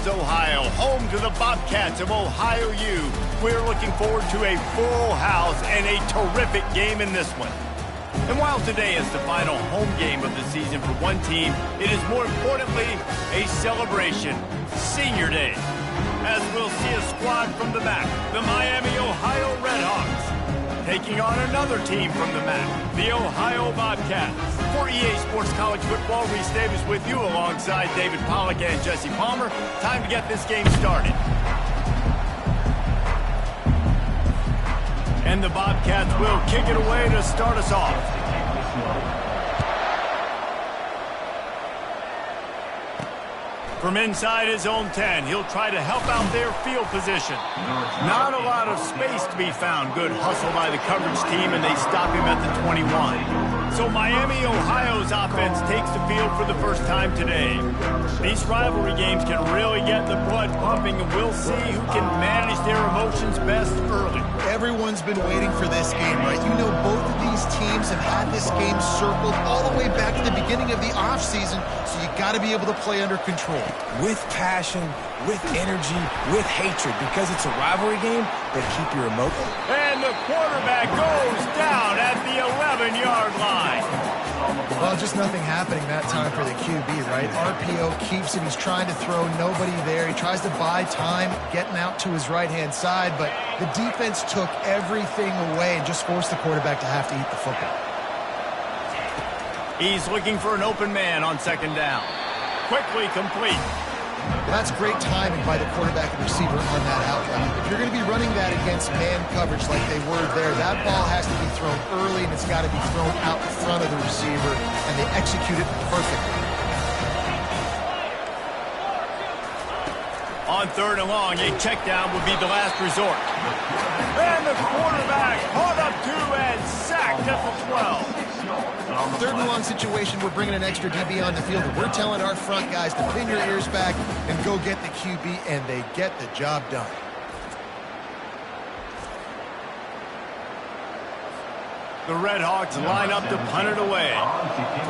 Columbus, Ohio, home to the Bobcats of Ohio U. We're looking forward to a full house and a terrific game in this one. And while today is the final home game of the season for one team, it is more importantly a celebration, Senior Day, as we'll see a squad from the MAC, the Miami, Ohio Redhawks, taking on another team from the MAC, the Ohio Bobcats. For EA Sports College Football, Reese Davis with you alongside David Pollack and Jesse Palmer. Time to get this game started. And the Bobcats will kick it away to start us off. From inside his own 10, he'll try to help out their field position. Not a lot of space to be found. Good hustle by the coverage team, and they stop him at the 21. So Miami, Ohio's offense takes the field for the first time today. These rivalry games can really get the blood pumping, and we'll see who can manage their emotions best early. Everyone's been waiting for this game, right? You know, both of these teams have had this game circled all the way back to the beginning of the offseason, so you got to be able to play under control. With passion, with energy, with hatred, because it's a rivalry game, but keep your emotion. And the quarterback goes down at the 11-yard line. Well, just nothing happening that time for the QB, right? RPO keeps him. He's trying to throw, nobody there. He tries to buy time, getting out to his right-hand side, but the defense took everything away and just forced the quarterback to have to eat the football. He's looking for an open man on second down. Quickly complete. Well, that's great timing by the quarterback and receiver on that outlet. If you're going to be running that against man coverage like they were there, that ball has to be thrown early, and it's got to be thrown out in front of the receiver, and they execute it perfectly. On third and long, a check down would be the last resort. And the quarterback caught up to and sacked at the 12. Third and long situation, we're bringing an extra DB on the field, and we're telling our front guys to pin your ears back and go get the QB, and they get the job done. The Redhawks line up to punt it away.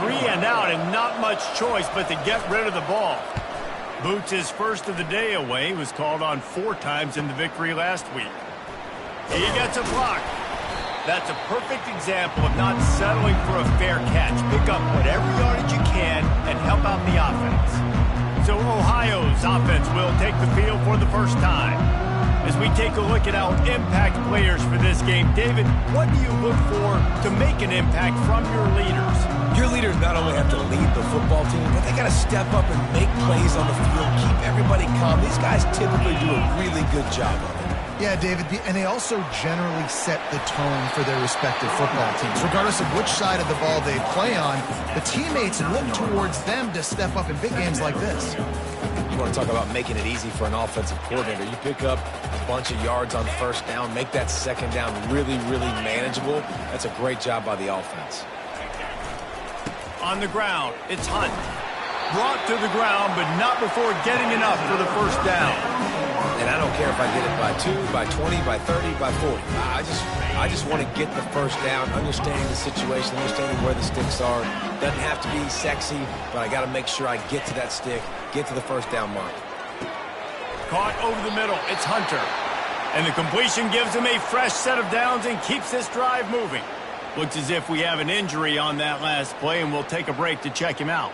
3 and out and not much choice but to get rid of the ball. Boots' first of the day away was called on 4 times in the victory last week. He gets a block. That's a perfect example of not settling for a fair catch. Pick up whatever yardage you can and help out the offense. So Ohio's offense will take the field for the first time. As we take a look at our impact players for this game, David, what do you look for to make an impact from your leaders? Your leaders not only have to lead the football team, but they got to step up and make plays on the field, keep everybody calm. These guys typically do a really good job of it. Yeah, David, and they also generally set the tone for their respective football teams. Regardless of which side of the ball they play on, the teammates look towards them to step up in big games like this. You want to talk about making it easy for an offensive coordinator. You pick up a bunch of yards on first down, make that second down really, really manageable. That's a great job by the offense. On the ground, it's Hunt. Brought to the ground, but not before getting enough for the first down. And I don't care if I get it by 2, by 20, by 30, by 40. I just want to get the first down, understanding the situation, understanding where the sticks are. Doesn't have to be sexy, but I got to make sure I get to that stick, get to the first down mark. Caught over the middle. It's Hunter. And the completion gives him a fresh set of downs and keeps this drive moving. Looks as if we have an injury on that last play, and we'll take a break to check him out.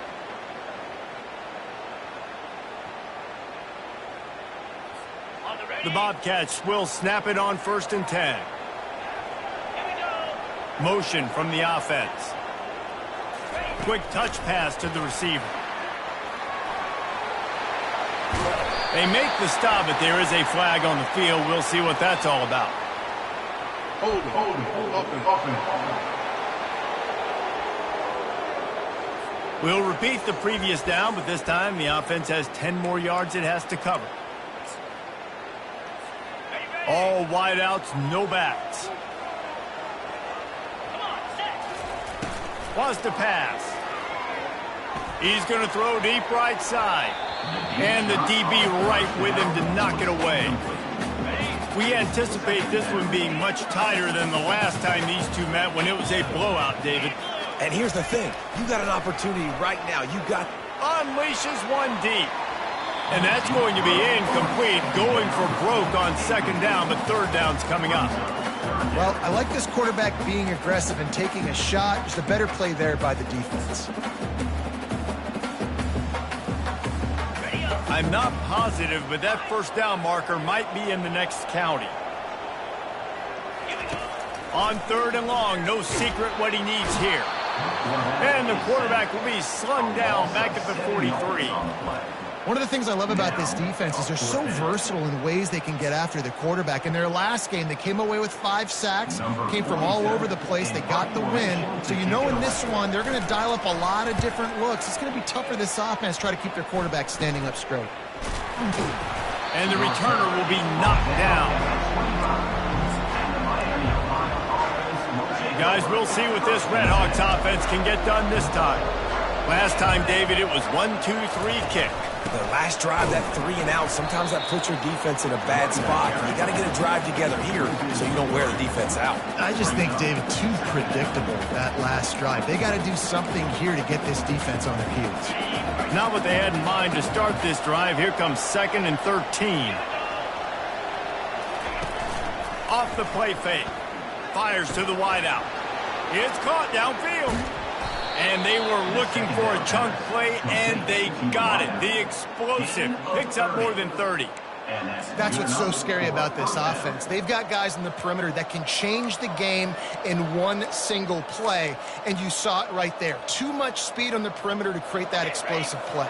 The Bobcats will snap it on 1st and 10. Motion from the offense. Quick touch pass to the receiver. They make the stop, but there is a flag on the field. We'll see what that's all about. Hold, open. We'll repeat the previous down, but this time the offense has 10 more yards it has to cover. All wideouts, no backs. Wants to pass. He's going to throw deep right side. And the DB right with him to knock it away. We anticipate this one being much tighter than the last time these two met when it was a blowout, David. And here's the thing. You got an opportunity right now. You got... Unleashes one deep. And that's going to be incomplete, going for broke on second down, but third down's coming up. Well, I like this quarterback being aggressive and taking a shot. Just a better play there by the defense. I'm not positive, but that first down marker might be in the next county. On third and long, no secret what he needs here. And the quarterback will be slung down back at the 43. One of the things I love about this defense is they're so versatile in ways they can get after the quarterback. In their last game, they came away with 5 sacks, came from all over the place. They got the win. So you know in this one, they're going to dial up a lot of different looks. It's going to be tough for this offense to try to keep their quarterback standing up straight. And the returner will be knocked down. Guys, we'll see what this Red Hawks offense can get done this time. Last time, David, it was 1-2-3 kick. The last drive, that 3 and out, sometimes that puts your defense in a bad spot. You got to get a drive together here so you don't wear the defense out. I just think, David, too predictable, that last drive. They got to do something here to get this defense on their heels. Not what they had in mind to start this drive. Here comes 2nd and 13. Off the play fake. Fires to the wideout. It's caught downfield. And they were looking for a chunk play, and they got it. The explosive picks up more than 30. That's what's so scary about this offense. They've got guys in the perimeter that can change the game in one single play, and you saw it right there. Too much speed on the perimeter to create that explosive play.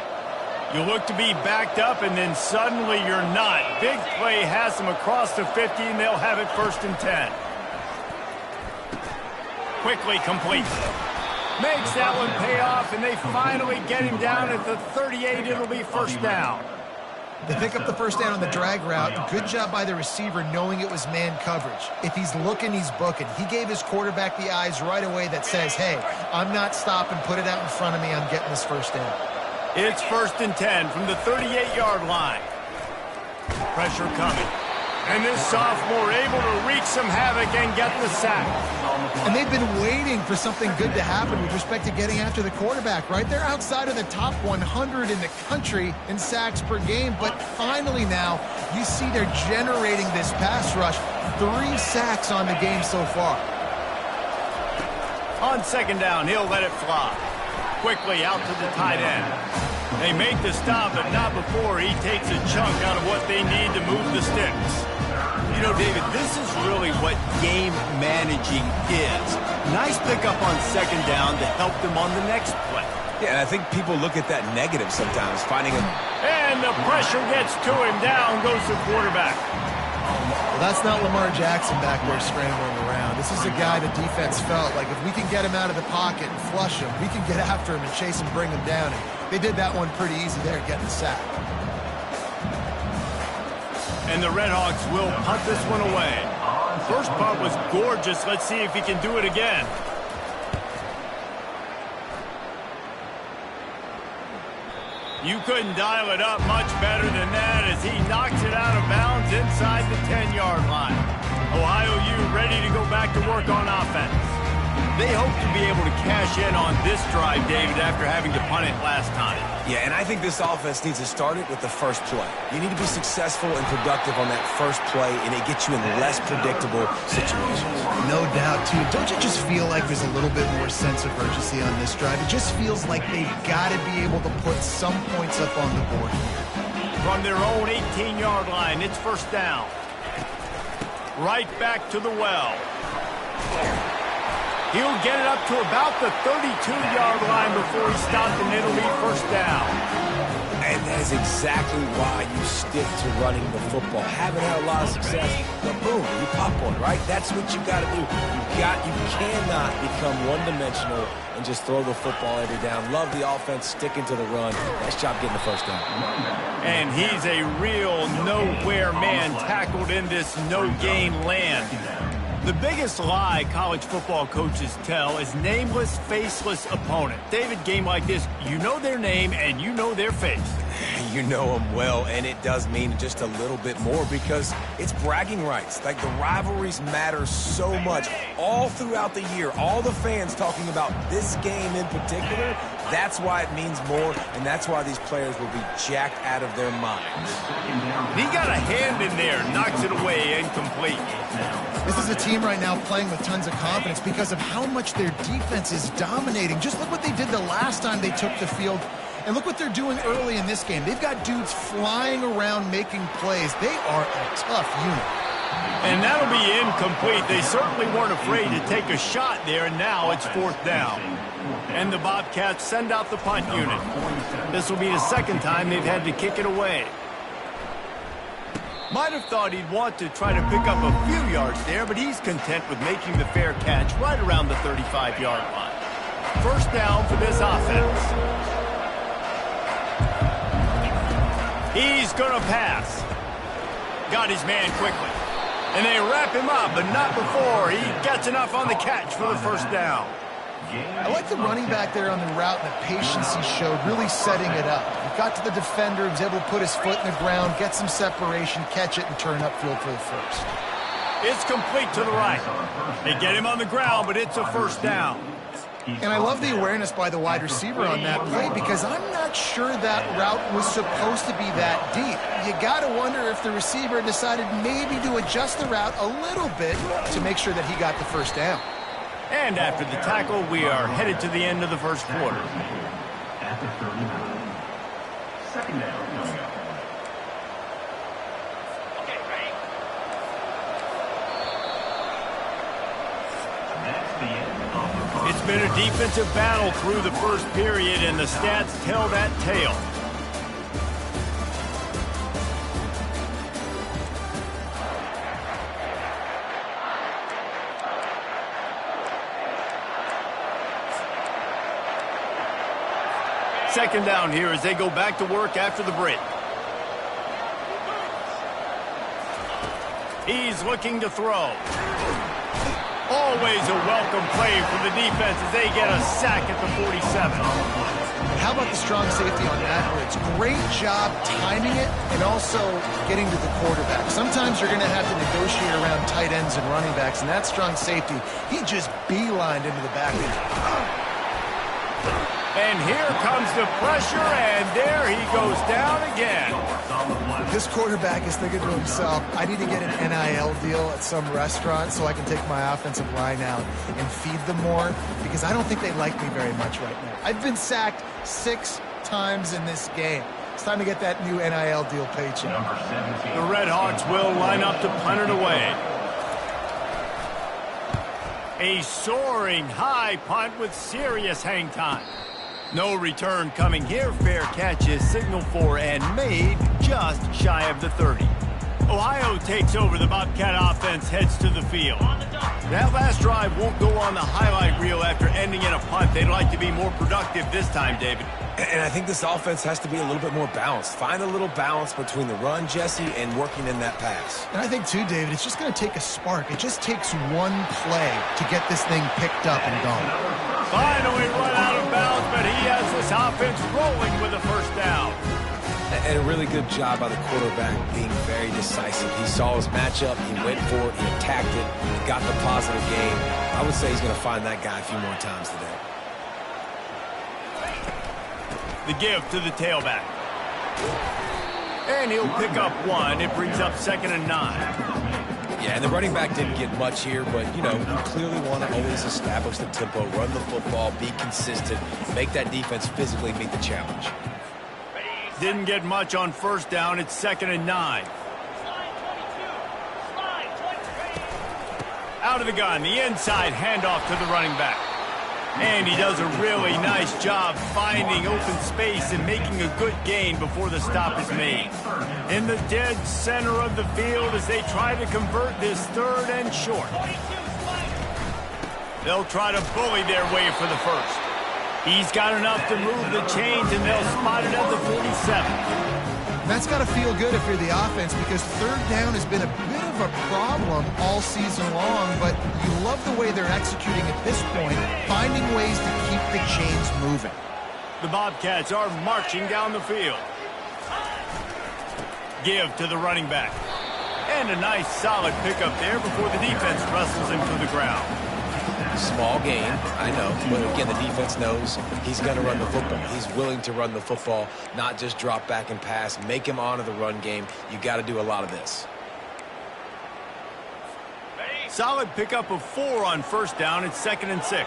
You look to be backed up, and then suddenly you're not. Big play has them across the 50, and they'll have it 1st and 10. Quickly complete. Makes that one pay off, and they finally get him down at the 38. It'll be 1st down. They pick up the 1st down on the drag route. Good job by the receiver knowing it was man coverage. If he's looking, he's booking. He gave his quarterback the eyes right away that says, hey, I'm not stopping. Put it out in front of me. I'm getting this 1st down. It's 1st and 10 from the 38-yard line. Pressure coming. And this sophomore able to wreak some havoc and get the sack. And they've been waiting for something good to happen with respect to getting after the quarterback, right? They're outside of the top 100 in the country in sacks per game, but finally now you see they're generating this pass rush. 3 sacks on the game so far. On 2nd down, he'll let it fly. Quickly out to the tight end. They make the stop, but not before he takes a chunk out of what they need to move the sticks. You know, David, this is really what game managing is. Nice pickup on 2nd down to help them on the next play. Yeah, and I think people look at that negative sometimes, finding a... And the pressure gets to him. Down goes the quarterback. Well, that's not Lamar Jackson back there scrambling around. This is a guy the defense felt like if we can get him out of the pocket and flush him, we can get after him and chase him, bring him down. And they did that one pretty easy there, getting the sack. And the Red Hawks will punt this one away. First punt was gorgeous. Let's see if he can do it again. You couldn't dial it up much better than that as he knocks it out of bounds inside the 10-yard line. Ohio U ready to go back to work on offense. They hope to be able to cash in on this drive, David, after having to punt it last time. Yeah, and I think this offense needs to start it with the first play. You need to be successful and productive on that first play, and it gets you in less predictable situations. No doubt, too. Don't you just feel like there's a little bit more sense of urgency on this drive? It just feels like they've got to be able to put some points up on the board here. From their own 18-yard line, it's 1st down. Right back to the well. He'll get it up to about the 32-yard line before he stopped, and it'll be 1st down. And that is exactly why you stick to running the football. Haven't had a lot of success, but boom, you pop one, right? That's what you got to do. You cannot become one-dimensional and just throw the football every down. Love the offense, sticking to the run. Nice job getting the 1st down. And he's a real nowhere man tackled in this no-gain land. The biggest lie college football coaches tell is nameless, faceless opponent. David, game like this, you know their name and you know their face. You know them well, and it does mean just a little bit more because it's bragging rights. Like, the rivalries matter so much all throughout the year. All the fans talking about this game in particular, that's why it means more, and that's why these players will be jacked out of their minds. He got a hand in there, knocks it away, incomplete. This is a team right now playing with tons of confidence because of how much their defense is dominating. Just look what they did the last time they took the field, and look what they're doing early in this game. They've got dudes flying around making plays. They are a tough unit. And that'll be incomplete. They certainly weren't afraid to take a shot there, and now it's 4th down. And the Bobcats send out the punt unit. This will be the second time they've had to kick it away. Might have thought he'd want to try to pick up a few yards there, but he's content with making the fair catch right around the 35-yard line. 1st down for this offense. He's going to pass. Got his man quickly. And they wrap him up, but not before he gets enough on the catch for the 1st down. I like the running back there on the route and the patience he showed, really setting it up. He got to the defender, he was able to put his foot in the ground, get some separation, catch it, and turn upfield for the 1st. It's complete to the right. They get him on the ground, but it's a 1st down. And I love the awareness by the wide receiver on that play because I'm not sure that route was supposed to be that deep. You got to wonder if the receiver decided maybe to adjust the route a little bit to make sure that he got the 1st down. And after the tackle, we are headed to the end of the 1st quarter. At the 39. 2nd down coming up. Okay, ready. That's the end of the first. It's been a defensive battle through the 1st period, and the stats tell that tale. Second down here as they go back to work after the break. He's looking to throw. Always a welcome play for the defense as they get a sack at the 47. How about the strong safety on that blitz? Great job timing it and also getting to the quarterback. Sometimes you're going to have to negotiate around tight ends and running backs, and that strong safety, he just beelined into the back end. And here comes the pressure, and there he goes down again. This quarterback is thinking to himself, I need to get an NIL deal at some restaurant so I can take my offensive line out and feed them more because I don't think they like me very much right now. I've been sacked 6 times in this game. It's time to get that new NIL deal paycheck. The Red Hawks will line up to punt it away. A soaring high punt with serious hang time. No return coming here. Fair catch is signaled for and made just shy of the 30. Ohio takes over. The Bobcat offense heads to the field. That last drive won't go on the highlight reel after ending in a punt. They'd like to be more productive this time, David. And I think this offense has to be a little bit more balanced. Find a little balance between the run, Jesse, and working in that pass. And I think, too, David, it's just going to take a spark. It just takes one play to get this thing picked up and going. Finally run out of bounds, but he has this offense rolling with a 1st down. And a really good job by the quarterback being very decisive. He saw his matchup, he went for it, he attacked it, he got the positive gain. I would say he's going to find that guy a few more times today. The give to the tailback. And he'll pick up 1. It brings up 2nd and 9. Yeah, and the running back didn't get much here, but, you clearly want to always establish the tempo, run the football, be consistent, make that defense physically meet the challenge. Didn't get much on 1st down. It's 2nd and 9. Out of the gun, the inside handoff to the running back. And he does a really nice job finding open space and making a good gain before the stop is made. In the dead center of the field as they try to convert this 3rd and short. They'll try to bully their way for the 1st. He's got enough to move the chains, and they'll spot it at the 47. And that's got to feel good if you're the offense, because third down has been a bit of a problem all season long, but you love the way they're executing at this point, finding ways to keep the chains moving. The Bobcats are marching down the field. Give to the running back. And a nice solid pickup there before the defense wrestles him to the ground. Small gain, I know, but again, the defense knows he's going to run the football. He's willing to run the football, not just drop back and pass, make him honor the run game. You got to do a lot of this. Solid pickup of 4 on first down. It's 2nd and 6.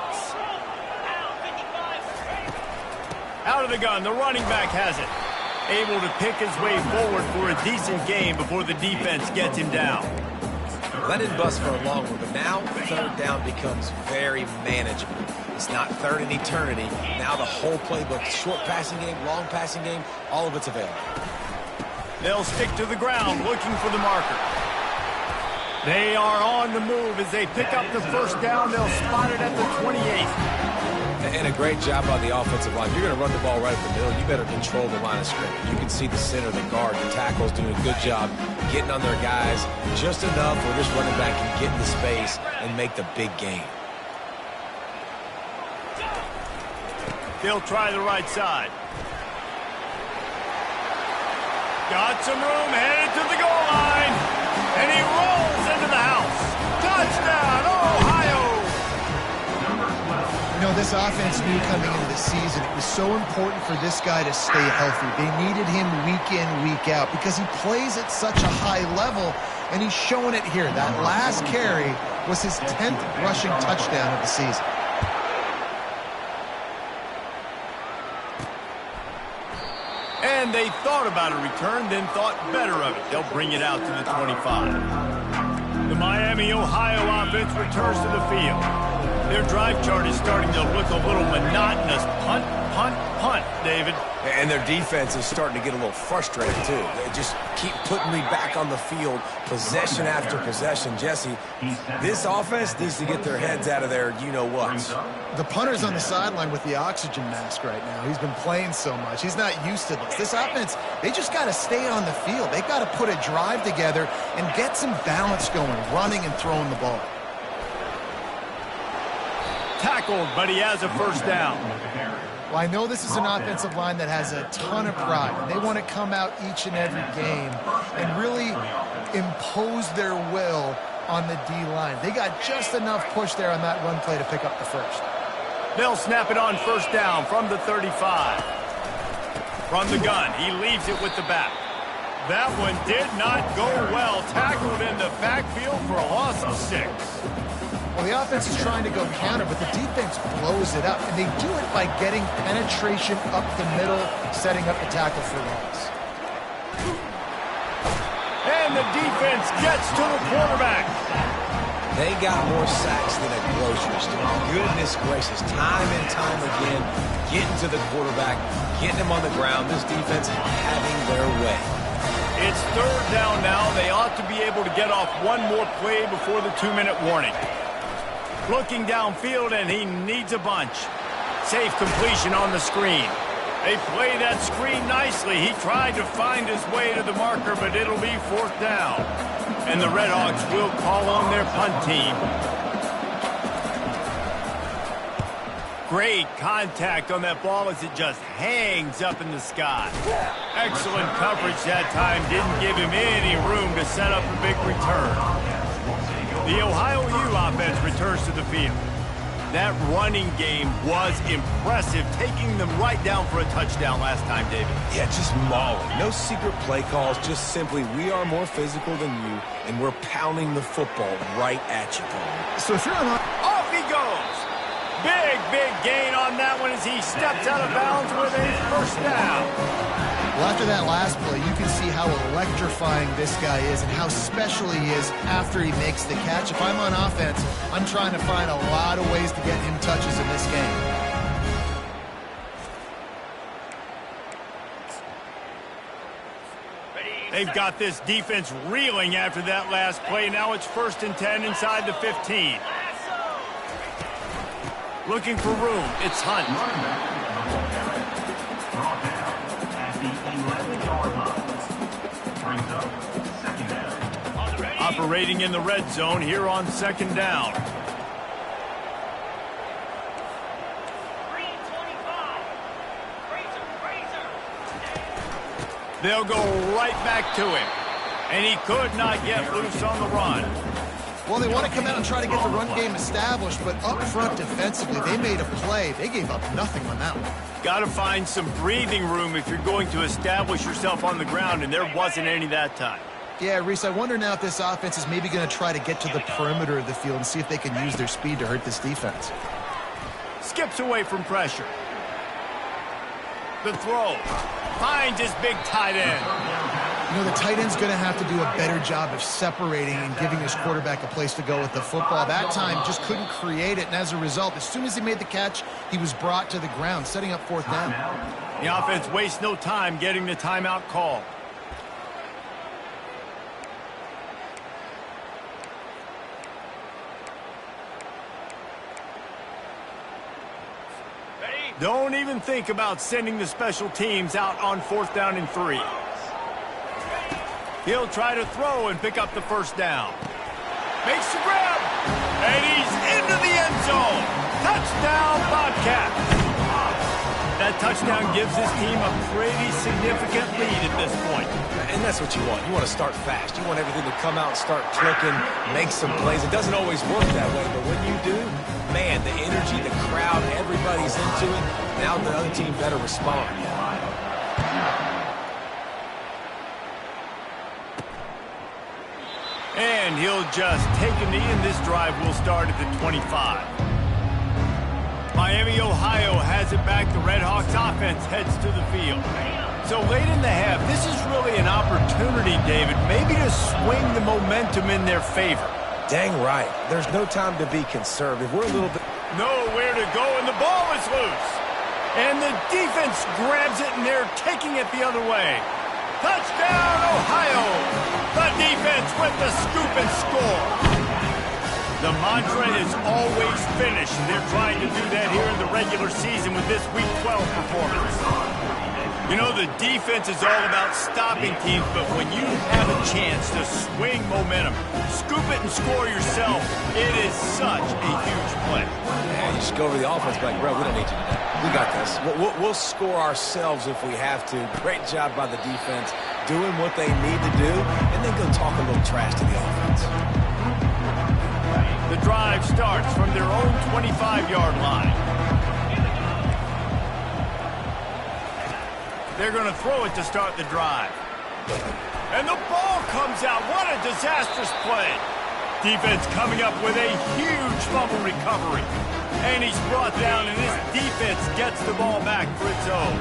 Out of the gun, the running back has it. Able to pick his way forward for a decent gain before the defense gets him down. That didn't bust for a long one, but now third down becomes very manageable. It's not third in eternity. Now the whole playbook, short passing game, long passing game, all of it's available. They'll stick to the ground looking for the marker. They are on the move as they pick up the first down. They'll spot it at the 28. And a great job by the offensive line. You're going to run the ball right up the middle. You better control the line of scrimmage. You can see the center, the guard, the tackle's doing a good job getting on their guys just enough where this running back can get in the space and make the big gain. They'll try the right side. Got some room, headed to the goal line. And he rolls into the house. Touchdown, Ohio! You know, this offense knew coming into the season it was so important for this guy to stay healthy. They needed him week in, week out, because he plays at such a high level, and he's showing it here. That last carry was his 10th rushing touchdown of the season. And they thought about a return, then thought better of it. They'll bring it out to the 25. The Miami, Ohio offense returns to the field. Their drive chart is starting to look a little monotonous. Punt, punt, punt, David. And their defense is starting to get a little frustrated, too. They just keep putting me back on the field, possession after possession. Jesse, this offense needs to get their heads out of their you-know-whats. The punter's on the sideline with the oxygen mask right now. He's been playing so much. He's not used to this. This offense, they just got to stay on the field. They've got to put a drive together and get some balance going, running and throwing the ball. Tackled, but he has a first down. Well, I know this is an offensive line that has a ton of pride. And they want to come out each and every game and really impose their will on the D-line. They got just enough push there on that run play to pick up the first. They'll snap it on first down from the 35. From the gun, he leaves it with the back. That one did not go well. Tackled in the backfield for a loss of 6. Well, the offense is trying to go counter, but the defense blows it up, and they do it by getting penetration up the middle, setting up the tackle for loss. And the defense gets to the quarterback. They got more sacks than a grocery store. Goodness gracious, time and time again, getting to the quarterback, getting him on the ground. This defense having their way. It's third down now. They ought to be able to get off one more play before the 2-minute warning. Looking downfield, and he needs a bunch. Safe completion on the screen. They play that screen nicely. He tried to find his way to the marker, but it'll be 4th down. And the Red Hawks will call on their punt team. Great contact on that ball as it just hangs up in the sky. Excellent coverage that time. Didn't give him any room to set up a big return. The Ohio U offense returns to the field. That running game was impressive, taking them right down for a touchdown last time, David. Yeah, just mauling. No secret play calls, just simply we are more physical than you, and we're pounding the football right at you, Paul. So if you're on... Off he goes. Big gain on that one as he steps out of bounds with a first down. Well, after that last play, you can see how electrifying this guy is and how special he is after he makes the catch. If I'm on offense, I'm trying to find a lot of ways to get him touches in this game. They've got this defense reeling after that last play. Now it's 1st and 10 inside the 15. Looking for room. It's Hunt. Second down. Operating in the red zone here on second down. They'll go right back to him. And he could not get loose on the run. Well, they want to come out and try to get the run game established, but up front defensively, they made a play. They gave up nothing on that one. Got to find some breathing room if you're going to establish yourself on the ground, and there wasn't any that time. Yeah, Reese, I wonder now if this offense is maybe going to try to get to the perimeter of the field and see if they can use their speed to hurt this defense. Skips away from pressure. The throw. Finds his big tight end. You know, the tight end's going to have to do a better job of separating and giving his quarterback a place to go with the football. That time just couldn't create it, and as a result, as soon as he made the catch, he was brought to the ground, setting up fourth down. The offense wastes no time getting the timeout call. Don't even think about sending the special teams out on fourth down and 3. He'll try to throw and pick up the first down. Makes the grab, and he's into the end zone. Touchdown, Bobcats. That touchdown gives his team a pretty significant lead at this point. And that's what you want. You want to start fast. You want everything to come out and start clicking, make some plays. It doesn't always work that way, but when you do, man, the energy, the crowd, everybody's into it. Now the other team better respond. And he'll just take a knee, and this drive will start at the 25. Miami, Ohio has it back. The Redhawks offense heads to the field. So late in the half, this is really an opportunity, David, maybe to swing the momentum in their favor. Dang right. There's no time to be conservative. We're a little bit... Nowhere to go, and the ball is loose. And the defense grabs it, and they're taking it the other way. Touchdown, Ohio! The defense with the scoop and score. The mantra is always finish. They're trying to do that here in the regular season with this Week 12 performance. You know, the defense is all about stopping teams, but when you have a chance to swing momentum, scoop it and score yourself, it is such a huge play. Man, you just go over the offense like, bro, we don't need you today. We got this. We'll score ourselves if we have to. Great job by the defense, doing what they need to do, and then go talk a little trash to the offense. The drive starts from their own 25-yard line. They're going to throw it to start the drive. And the ball comes out. What a disastrous play. Defense coming up with a huge fumble recovery. And he's brought down, and this defense gets the ball back for its own.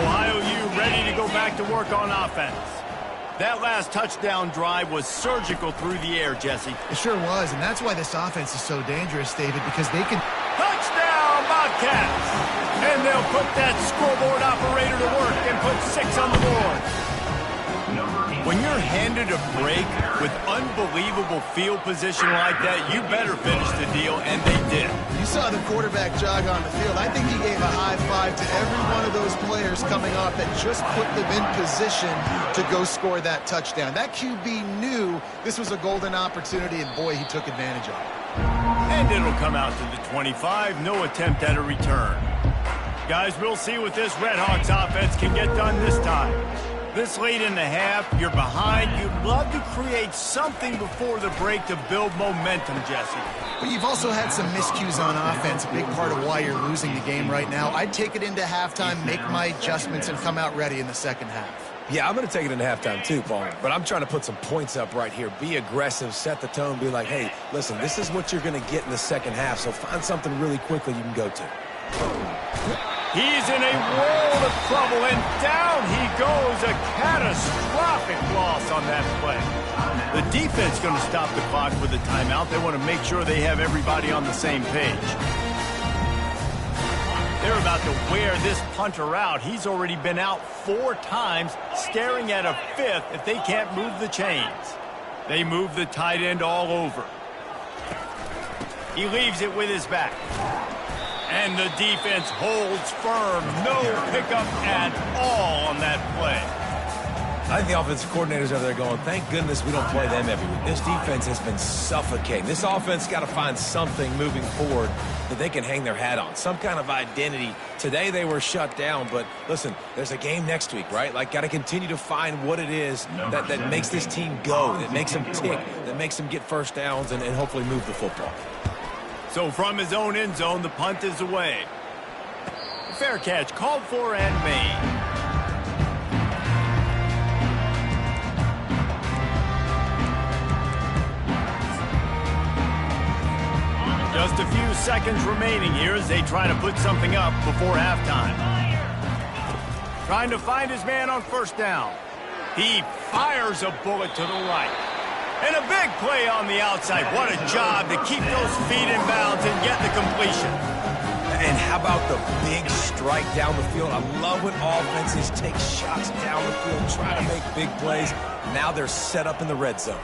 Ohio U ready to go back to work on offense. That last touchdown drive was surgical through the air, Jesse. It sure was, and that's why this offense is so dangerous, David, because they can... Touchdown, Bobcats! And they'll put that scoreboard operator to work and put 6 on the board. When you're handed a break with unbelievable field position like that, you better finish the deal, and they did. You saw the quarterback jog on the field. I think he gave a high five to every one of those players coming off that just put them in position to go score that touchdown. That QB knew this was a golden opportunity, and boy, he took advantage of it. And it'll come out to the 25. No attempt at a return. Guys, we'll see what this Redhawks offense can get done this time. This late in the half, you're behind. You'd love to create something before the break to build momentum, Jesse. But you've also had some miscues on offense, a big part of why you're losing the game right now. I'd take it into halftime, make my adjustments, and come out ready in the second half. Yeah, I'm going to take it into halftime too, Paul. But I'm trying to put some points up right here. Be aggressive, set the tone, be like, hey, listen, this is what you're going to get in the second half, so find something really quickly you can go to. He's in a world of trouble, and down he goes. A catastrophic loss on that play. The defense going to stop the clock with a timeout. They want to make sure they have everybody on the same page. They're about to wear this punter out. He's already been out 4 times, staring at a 5th if they can't move the chains. They move the tight end all over. He leaves it with his back. And the defense holds firm. No pickup at all on that play. I think the offensive coordinators over there going, thank goodness we don't play them every week. This defense has been suffocating. This offense got to find something moving forward that they can hang their hat on, some kind of identity. Today they were shut down, but listen, there's a game next week, right? Like, got to continue to find what it is that makes this team go, that makes them tick, that makes them get first downs and hopefully move the football. So from his own end zone, the punt is away. Fair catch called for and made. Just a few seconds remaining here as they try to put something up before halftime. Trying to find his man on first down. He fires a bullet to the right. And a big play on the outside. What a job to keep those feet in bounds and get the completion. And how about the big strike down the field? I love when offenses take shots down the field, try to make big plays. Now they're set up in the red zone.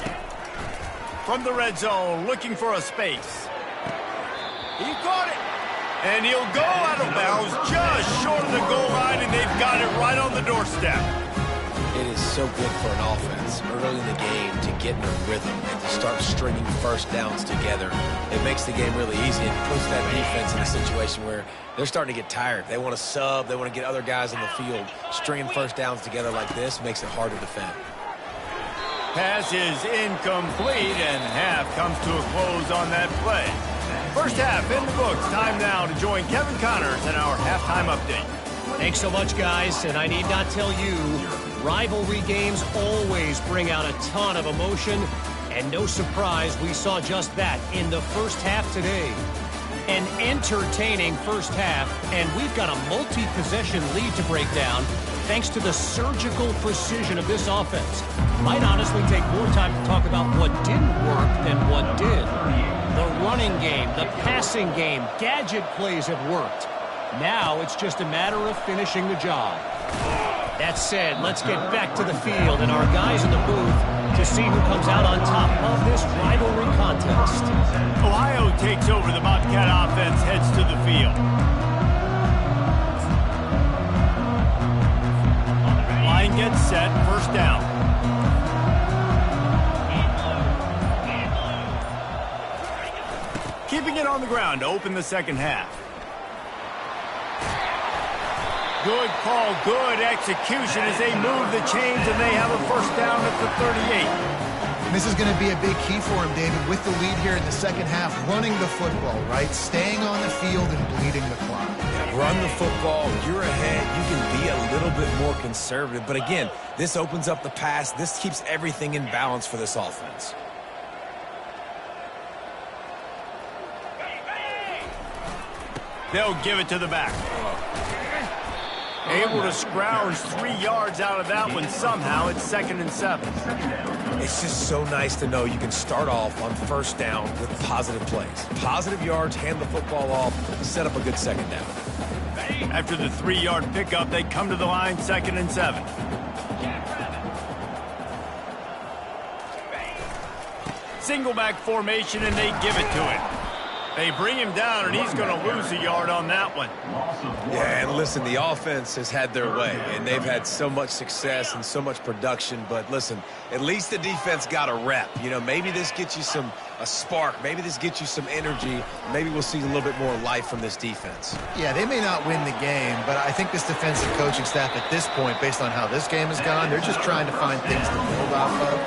From the red zone, looking for a space. He caught it. And he'll go out of bounds just short of the goal line, and they've got it right on the doorstep. It is so good for an offense early in the game to get in a rhythm and to start stringing first downs together. It makes the game really easy and puts that defense in a situation where they're starting to get tired. They want to sub. They want to get other guys on the field. Stringing first downs together like this makes it hard to defend. Pass is incomplete, and half comes to a close on that play. First half in the books. Time now to join Kevin Connors in our halftime update. Thanks so much, guys. And I need not tell you, rivalry games always bring out a ton of emotion. And no surprise, we saw just that in the first half today. An entertaining first half, and we've got a multi-possession lead to break down thanks to the surgical precision of this offense. Might honestly take more time to talk about what didn't work than what did. The running game, the passing game, gadget plays have worked. Now it's just a matter of finishing the job. That said, let's get back to the field and our guys in the booth to see who comes out on top of this rivalry contest. Ohio takes over. The Bobcat offense heads to the field. Line gets set, first down. Keeping it on the ground to open the second half. Good call, good execution as they move the chains, and they have a first down at the 38. This is going to be a big key for him, David, with the lead here in the second half, running the football, right? Staying on the field and bleeding the clock. Yeah, run the football. You're ahead. You can be a little bit more conservative. But again, this opens up the pass. This keeps everything in balance for this offense. They'll give it to the back. Able to scrounge 3 yards out of that one somehow. It's 2nd and 7. It's just so nice to know you can start off on first down with positive plays. Positive yards, hand the football off, set up a good second down. After the 3-yard pickup, they come to the line, 2nd and 7. Single back formation, and they give it to him. They bring him down, and he's going to lose a yard on that one. Yeah, and listen, the offense has had their way, and they've had so much success and so much production. But listen, at least the defense got a rep. You know, maybe this gets you a spark. Maybe this gets you some energy. Maybe we'll see a little bit more life from this defense. Yeah, they may not win the game, but I think this defensive coaching staff at this point, based on how this game has gone, they're just trying to find things to build off of.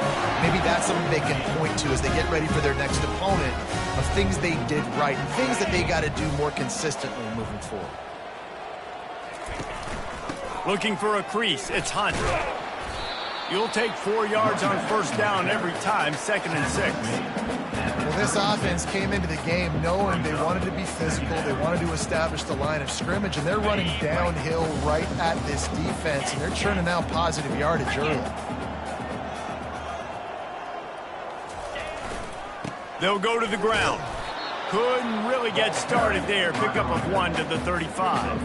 Maybe that's something they can point to as they get ready for their next opponent, of things they did right, and things that they got to do more consistently moving forward. Looking for a crease, it's Hunt. You'll take 4 yards on first down every time, 2nd and 6. Well, this offense came into the game knowing they wanted to be physical, they wanted to establish the line of scrimmage, and they're running downhill right at this defense, and they're churning out positive yardage early. They'll go to the ground. Couldn't really get started there. Pickup of 1 to the 35.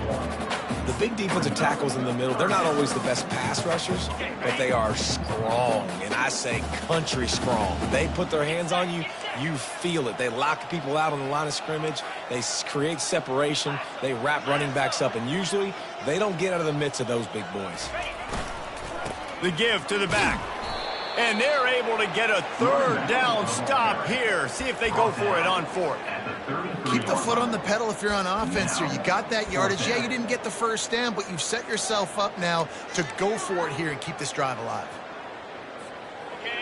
The big defensive tackles in the middle, they're not always the best pass rushers, but they are strong, and I say country strong. They put their hands on you, you feel it. They lock people out on the line of scrimmage. They create separation. They wrap running backs up, and usually they don't get out of the midst of those big boys. The give to the back. And they're able to get a third down stop here. See if they go for it on fourth. Keep the foot on the pedal if you're on offense here. You got that yardage. Yeah, you didn't get the first down, but you've set yourself up now to go for it here and keep this drive alive.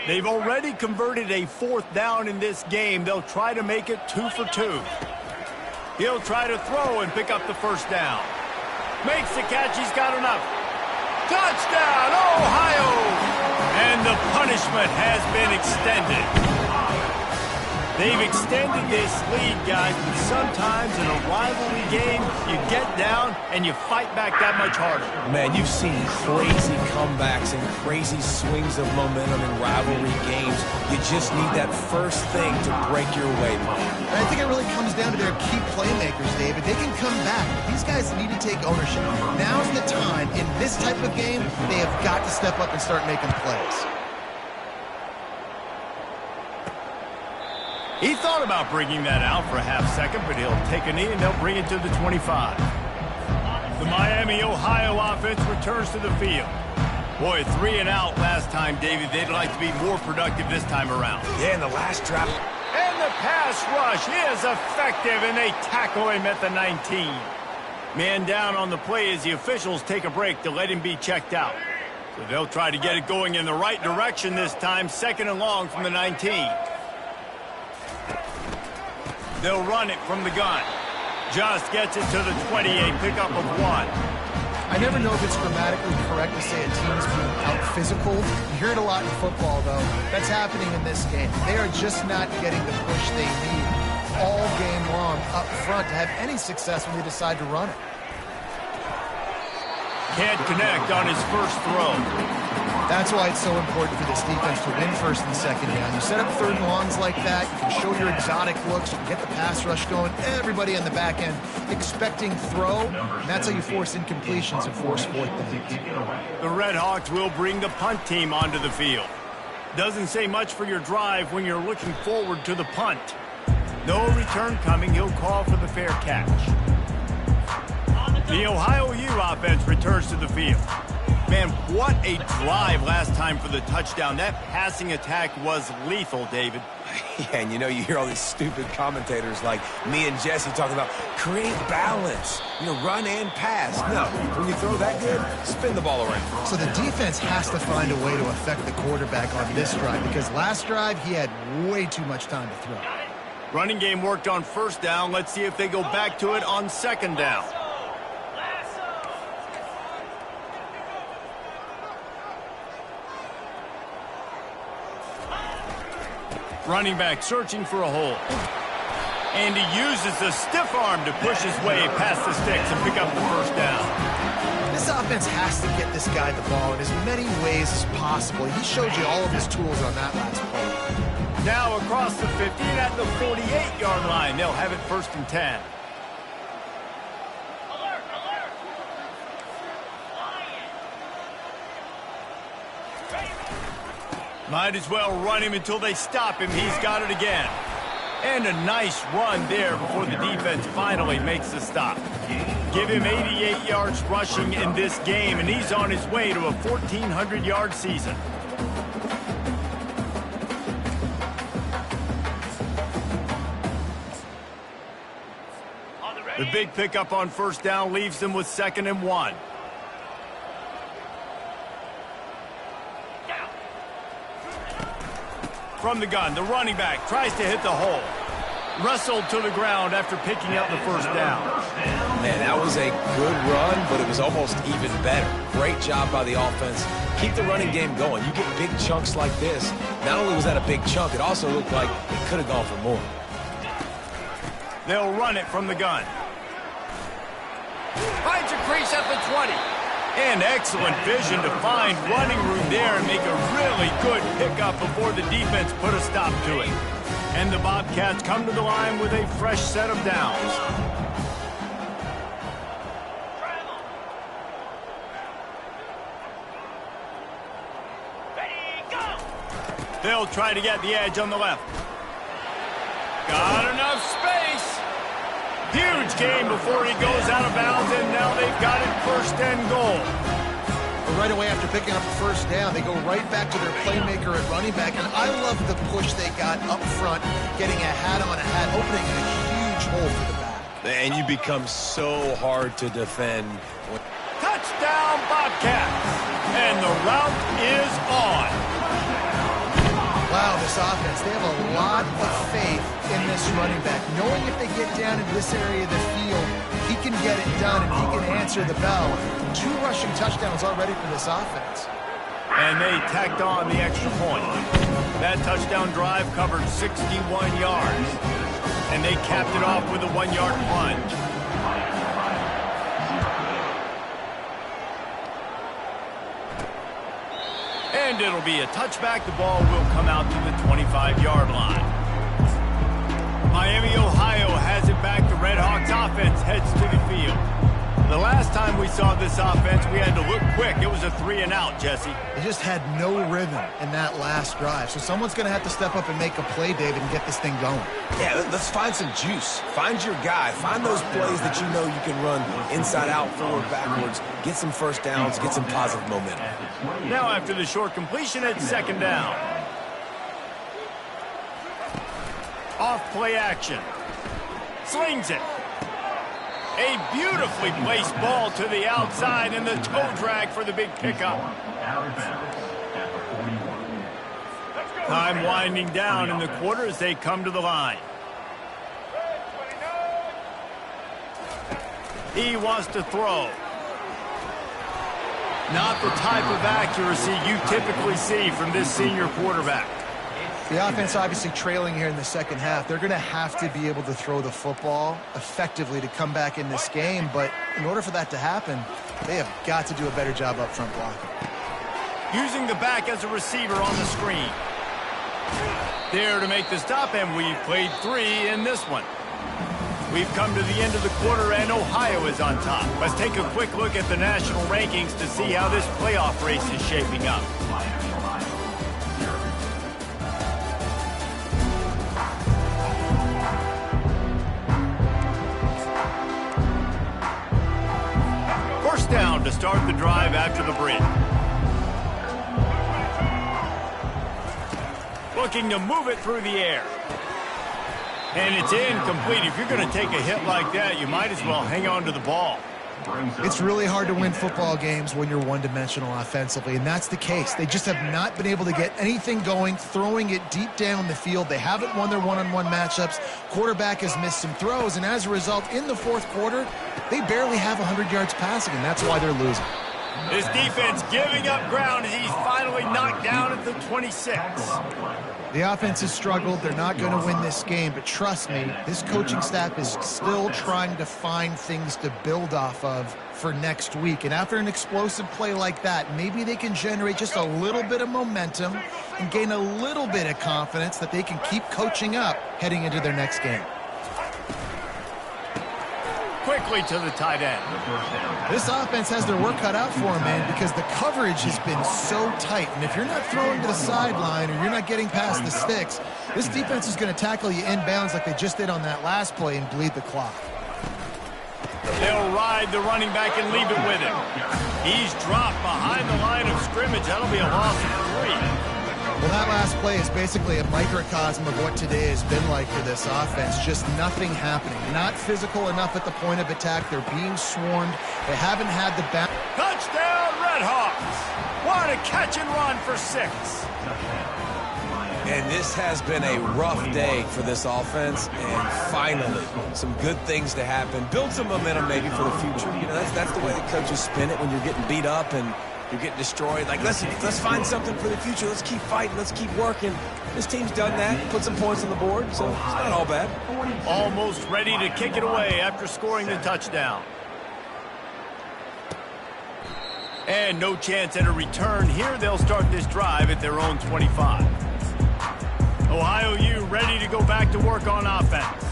They've already converted a fourth down in this game. They'll try to make it 2 for 2. He'll try to throw and pick up the first down. Makes the catch. He's got enough. Touchdown, Ohio! And the punishment has been extended. They've extended this lead, guys, but sometimes in a rivalry game, you get down and you fight back that much harder. Man, you've seen crazy comebacks and crazy swings of momentum in rivalry games. You just need that first thing to break your way, Mike. And I think it really comes down to their key playmakers, David. They can come back. These guys need to take ownership. Now's the time. In this type of game, they have got to step up and start making plays. He thought about bringing that out for a half second, but he'll take a knee and they'll bring it to the 25. The Miami, Ohio offense returns to the field. Boy, 3 and out last time, David. They'd like to be more productive this time around. Yeah, in the last drive. And the pass rush is effective, and they tackle him at the 19. Man down on the play as the officials take a break to let him be checked out. So they'll try to get it going in the right direction this time, 2nd and long from the 19. They'll run it from the gun. Just gets it to the 28, pickup of 1. I never know if it's grammatically correct to say a team's being out-physical. You hear it a lot in football, though. That's happening in this game. They are just not getting the push they need all game long up front to have any success when they decide to run it. Can't connect on his first throw. That's why it's so important for this defense to win 1st and 2nd down. You set up 3rd and longs like that, you can show your exotic looks, you can get the pass rush going, everybody on the back end expecting throw, and that's how you force incompletions and force 4th downs. The Red Hawks will bring the punt team onto the field. Doesn't say much for your drive when you're looking forward to the punt. No return coming, he'll call for the fair catch. The Ohio U offense returns to the field. Man, what a drive last time for the touchdown. That passing attack was lethal, David. Yeah, and you know, you hear all these stupid commentators like me and Jesse talking about create balance, run and pass. No, when you throw that good, spin the ball around. So the defense has to find a way to affect the quarterback on this drive because last drive he had way too much time to throw. Running game worked on 1st down. Let's see if they go back to it on 2nd down. Running back searching for a hole. And he uses the stiff arm to push his way past the sticks and pick up the 1st down. This offense has to get this guy the ball in as many ways as possible. He showed you all of his tools on that last play. Now across the 50 and at the 48-yard line. They'll have it 1st and 10. Might as well run him until they stop him. He's got it again. And a nice run there before the defense finally makes the stop. Give him 88 yards rushing in this game, and he's on his way to a 1,400-yard season. The big pickup on 1st down leaves them with 2nd and 1. From the gun, the running back tries to hit the hole. Wrestled to the ground after picking up the 1st down. Man, that was a good run, but it was almost even better. Great job by the offense. Keep the running game going. You get big chunks like this. Not only was that a big chunk, it also looked like it could have gone for more. They'll run it from the gun. Finds a crease at the 20. And excellent vision to find running room there and make a really good pickup before the defense put a stop to it. And the Bobcats come to the line with a fresh set of downs. They'll try to get the edge on the left. Got enough space. Huge gain before he goes out of bounds, and now they've got it 1st and goal. right away after picking up the first down, they go right back to their playmaker at running back. And I love the push they got up front, getting a hat on a hat, opening a huge hole for the back. And you become so hard to defend. Touchdown, Bobcats! And the route is on. Wow, this offense, they have a lot of faith in this running back. Knowing if they get down in this area of the field, he can get it done and he can answer the bell. 2 rushing touchdowns already for this offense. And they tacked on the extra point. That touchdown drive covered 61 yards. And they capped it off with a 1-yard plunge. And it'll be a touchback. The ball will come out to the 25-yard line. Miami, Ohio has it back. The Red Hawks offense heads to the field. The last time we saw this offense, we had to look quick. It was a 3-and-out, Jesse. They just had no rhythm in that last drive. So someone's going to have to step up and make a play, David, and get this thing going. Yeah, let's find some juice. Find your guy. Find those plays that you know you can run inside out, forward, backwards. Get some first downs. Get some positive momentum. Now after the short completion, it's 2nd down. Off play action. Slings it. A beautifully placed ball to the outside and the toe drag for the big pickup. Time winding down in the quarter as they come to the line. He wants to throw. Not the type of accuracy you typically see from this senior quarterback. The offense obviously trailing here in the second half. They're going to have to be able to throw the football effectively to come back in this game. But in order for that to happen, they have got to do a better job up front blocking. Using the back as a receiver on the screen. There to make the stop, and we've played 3 in this one. We've come to the end of the quarter, and Ohio is on top. Let's take a quick look at the national rankings to see how this playoff race is shaping up. First down to start the drive after the bridge. Looking to move it through the air. And it's incomplete. If you're going to take a hit like that, you might as well hang on to the ball. It's really hard to win football games when you're one-dimensional offensively, and that's the case. They just have not been able to get anything going, throwing it deep down the field. They haven't won their one-on-one matchups. Quarterback has missed some throws, and as a result, in the fourth quarter, they barely have 100 yards passing, and that's why they're losing. His defense giving up ground as he's finally knocked down at the 26. The offense has struggled. They're not going to win this game, but trust me, this coaching staff is still trying to find things to build off of for next week. And after an explosive play like that, maybe they can generate just a little bit of momentum and gain a little bit of confidence that they can keep coaching up heading into their next game. Quickly to the tight end. This offense has their work cut out for them, man, because the coverage has been so tight. And if you're not throwing to the sideline or you're not getting past the sticks, this defense is going to tackle you inbounds like they just did on that last play and bleed the clock. They'll ride the running back and leave it with him. He's dropped behind the line of scrimmage. That'll be a loss of 3. Well, that last play is basically a microcosm of what today has been like for this offense. Just nothing happening. Not physical enough at the point of attack. They're being swarmed. They haven't had the back. Touchdown, Red Hawks! What a catch and run for 6. And this has been a rough day for this offense, and finally, some good things to happen. Build some momentum maybe for the future. You know, that's the way the coaches spin it when you're getting beat up and you're getting destroyed. Like, let's find something for the future. Let's keep fighting. Let's keep working. This team's done that. Put some points on the board, so it's not all bad. Almost ready to kick it away after scoring the touchdown. And no chance at a return here. They'll start this drive at their own 25. Ohio U ready to go back to work on offense.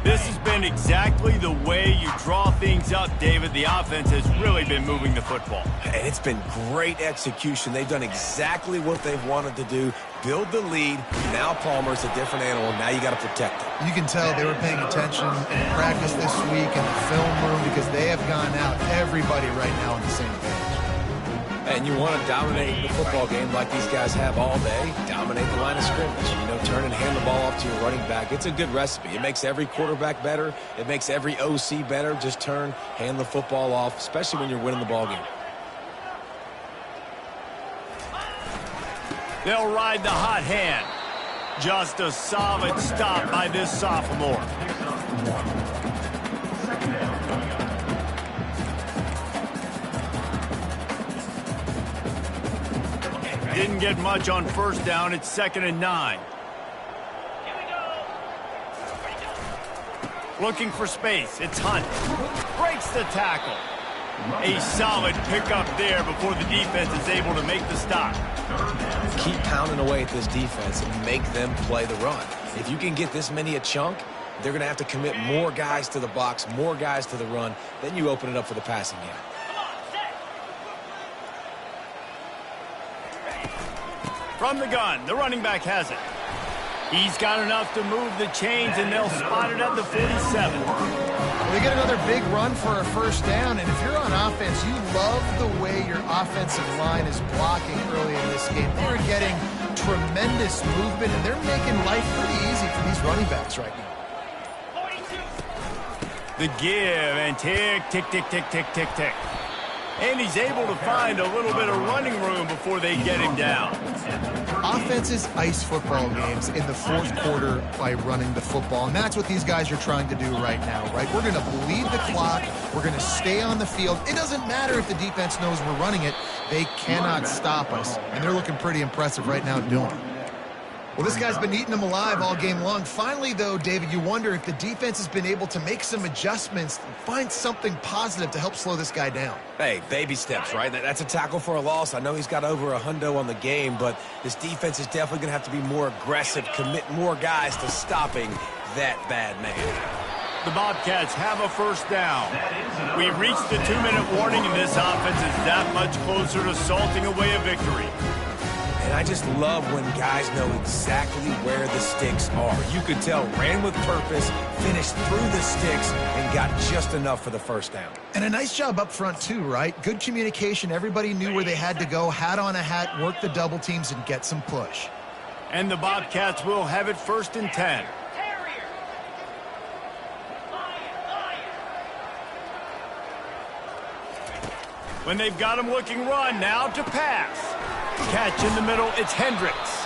This has been exactly the way you draw things up, David. The offense has really been moving the football. And it's been great execution. They've done exactly what they've wanted to do. Build the lead. Now Palmer's a different animal. Now you got to protect it. You can tell they were paying attention in practice this week in the film room because they have gone out, everybody right now on the same page. And you want to dominate the football game like these guys have all day. Dominate the line of scrimmage. You know, turn and hand the ball off to your running back. It's a good recipe. It makes every quarterback better. It makes every OC better. Just turn, hand the football off, especially when you're winning the ball game. They'll ride the hot hand. Just a solid stop by this sophomore. Didn't get much on first down. It's 2nd and 9. Looking for space. It's Hunt. Breaks the tackle. A solid pickup there before the defense is able to make the stop. Keep pounding away at this defense and make them play the run. If you can get this many a chunk, they're going to have to commit more guys to the box, more guys to the run. Then you open it up for the passing game. From the gun, the running back has it. He's got enough to move the chains, and they'll spot it at the 47. Well, they get another big run for a first down, and if you're on offense, you love the way your offensive line is blocking early in this game. They're getting tremendous movement, and they're making life pretty easy for these running backs right now. The give, and tick, tick, tick, tick, tick, tick, tick. And he's able to find a little bit of running room before they get him down. Offenses ice football games in the fourth quarter by running the football, and that's what these guys are trying to do right now, right? We're going to bleed the clock. We're going to stay on the field. It doesn't matter if the defense knows we're running it. They cannot stop us, and they're looking pretty impressive right now doing it. Well, this guy's been eating them alive all game long. Finally, though, David, you wonder if the defense has been able to make some adjustments, find something positive to help slow this guy down. Hey, baby steps, right? That's a tackle for a loss. I know he's got over a hundo on the game, but this defense is definitely going to have to be more aggressive, commit more guys to stopping that bad man. The Bobcats have a first down. We've reached the 2-minute warning, and this offense is that much closer to salting away a victory. And I just love when guys know exactly where the sticks are. You could tell, ran with purpose, finished through the sticks, and got just enough for the first down. And a nice job up front, too, right? Good communication. Everybody knew where they had to go, hat on a hat, work the double teams, and get some push. And the Bobcats will have it 1st and 10. When they've got him looking run, now to pass. Catch in the middle, it's Hendricks.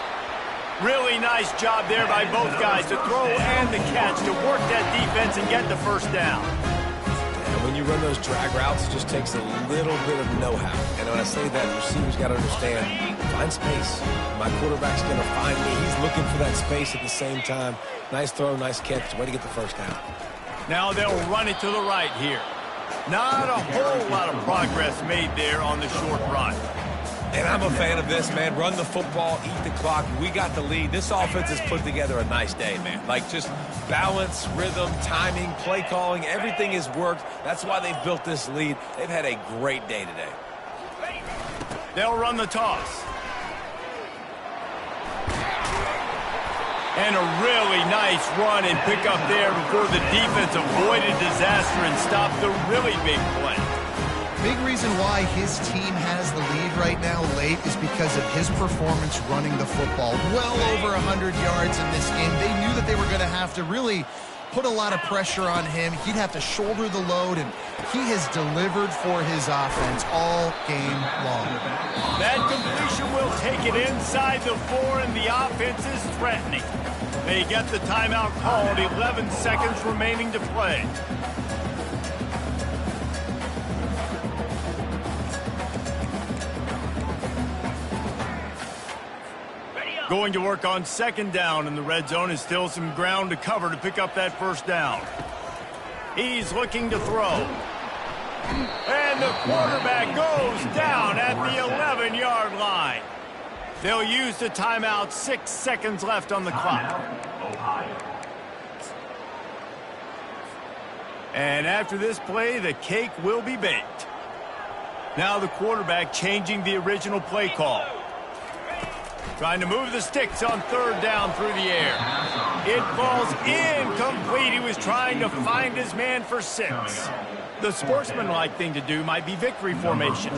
Really nice job there by both guys to throw and the catch to work that defense and get the first down. And when you run those drag routes, it just takes a little bit of know-how. And when I say that, receivers got to understand, find space. My quarterback's going to find me. He's looking for that space at the same time. Nice throw, nice catch. Way to get the first down. Now they'll run it to the right here. Not a whole lot of progress made there on the short run. And I'm a fan of this, man. Run the football, eat the clock. We got the lead. This offense has put together a nice day, man. Like, just balance, rhythm, timing, play calling, everything has worked. That's why they've built this lead. They've had a great day today. They'll run the toss. And a really nice run and pick up there before the defense avoided disaster and stopped the really big play. Big reason why his team has the lead right now late is because of his performance running the football. Well over 100 yards in this game. They knew that they were going to have to really put a lot of pressure on him. He'd have to shoulder the load, and he has delivered for his offense all game long. That completion will take it inside the 4, and the offense is threatening. They get the timeout called, 11 seconds remaining to play. Going to work on 2nd down in the red zone, and still some ground to cover to pick up that first down. He's looking to throw. And the quarterback goes down at the 11-yard line. They'll use the timeout, 6 seconds left on the clock. And after this play, the cake will be baked. Now the quarterback changing the original play call. Trying to move the sticks on 3rd down through the air. It falls incomplete. He was trying to find his man for 6. The sportsmanlike thing to do might be victory formation.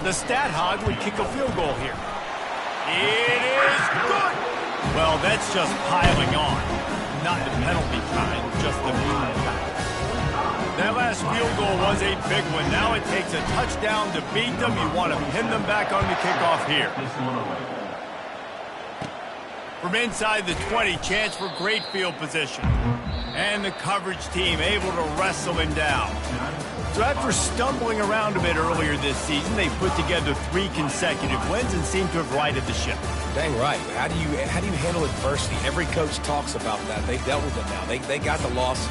The stat hog would kick a field goal here. It is good! Well, that's just piling on. Not the penalty kind, just the mean kind. That last field goal was a big one. Now it takes a touchdown to beat them. You want to pin them back on the kickoff here. From inside the 20, chance for great field position. And the coverage team able to wrestle him down. So after stumbling around a bit earlier this season, they put together 3 consecutive wins and seem to have righted the ship. Dang right. How do you handle adversity? Every coach talks about that. They've dealt with it now. They got the loss.